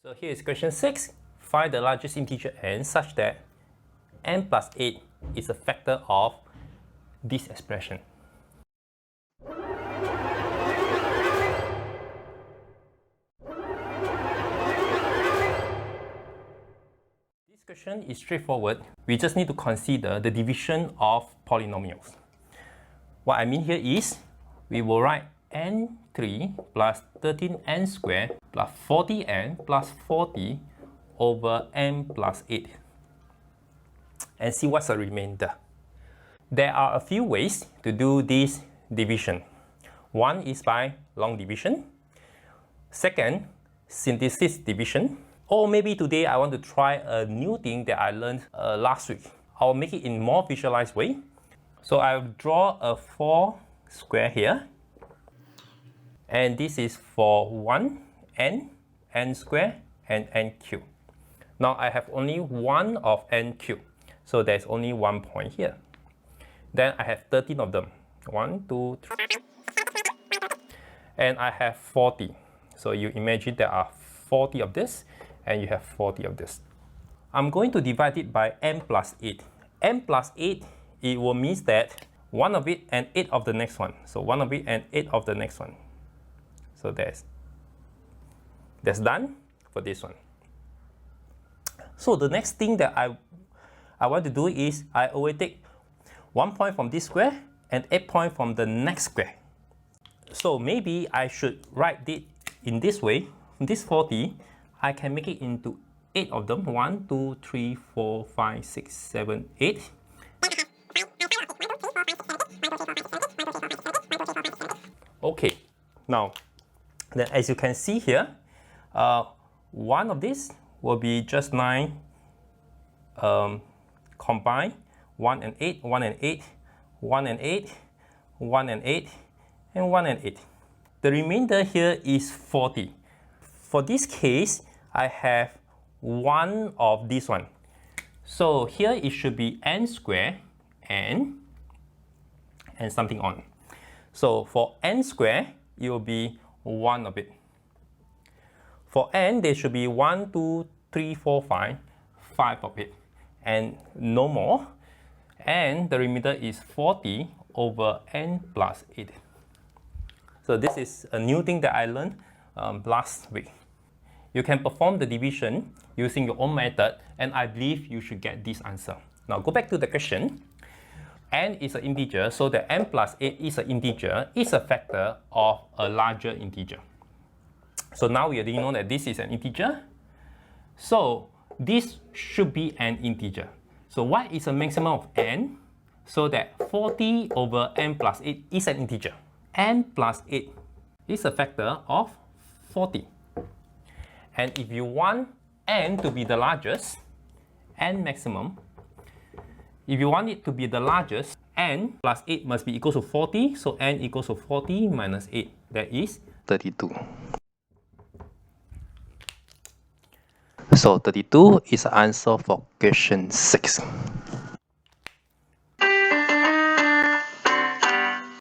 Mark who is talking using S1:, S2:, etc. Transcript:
S1: So here is question 6. Find the largest integer n such that n plus 8 is a factor of this expression. This question is straightforward. We just need to consider the division of polynomials. What I mean here is, we will write n3 plus 13n squared plus 40n plus 40 over n plus 8 and see what's the remainder. There are a few ways to do this division. One is by long division. Second, synthesis division. Or maybe today I want to try a new thing that I learned last week. I'll make it in more visualized way. So I'll draw a 4 square here. And this is for 1, n square, and n cube. Now I have only 1 of n cube. So there's only 1 point here. Then I have 13 of them. 1, 2, 3. And I have 40. So you imagine there are 40 of this, and you have 40 of this. I'm going to divide it by n plus 8. n plus 8, it will mean that 1 of it and 8 of the next one. So 1 of it and 8 of the next one. So that's done for this one. So the next thing that I want to do is I always take 1 point from this square and 8 points from the next square. So maybe I should write it in this way. This 40, I can make it into 8 of them. 1, 2, 3, 4, 5, 6, 7, 8. Okay, now then as you can see here, one of these will be just 9 combined, 1 and 8, 1 and 8, 1 and 8, 1 and 8, and 1 and 8. The remainder here is 40. For this case, I have 1 of this one. So here it should be n squared and something on. So for n squared, it will be 1 of it. For n, there should be 1, 2, 3, 4, 5, 5 of it, and no more. And the remainder is 40 over n plus 8. So this is a new thing that I learned last week. You can perform the division using your own method, and I believe you should get this answer. Now go back to the question. N is an integer, so that n plus 8 is an integer, is a factor of a larger integer. So now we already know that this is an integer. So this should be an integer. So what is the maximum of n? So that 40 over n plus 8 is an integer. N plus 8 is a factor of 40. And if you want n to be the largest, n maximum, if you want it to be the largest, n plus 8 must be equal to 40. So n equals to 40 minus 8. That is 32. So 32 is the answer for question 6.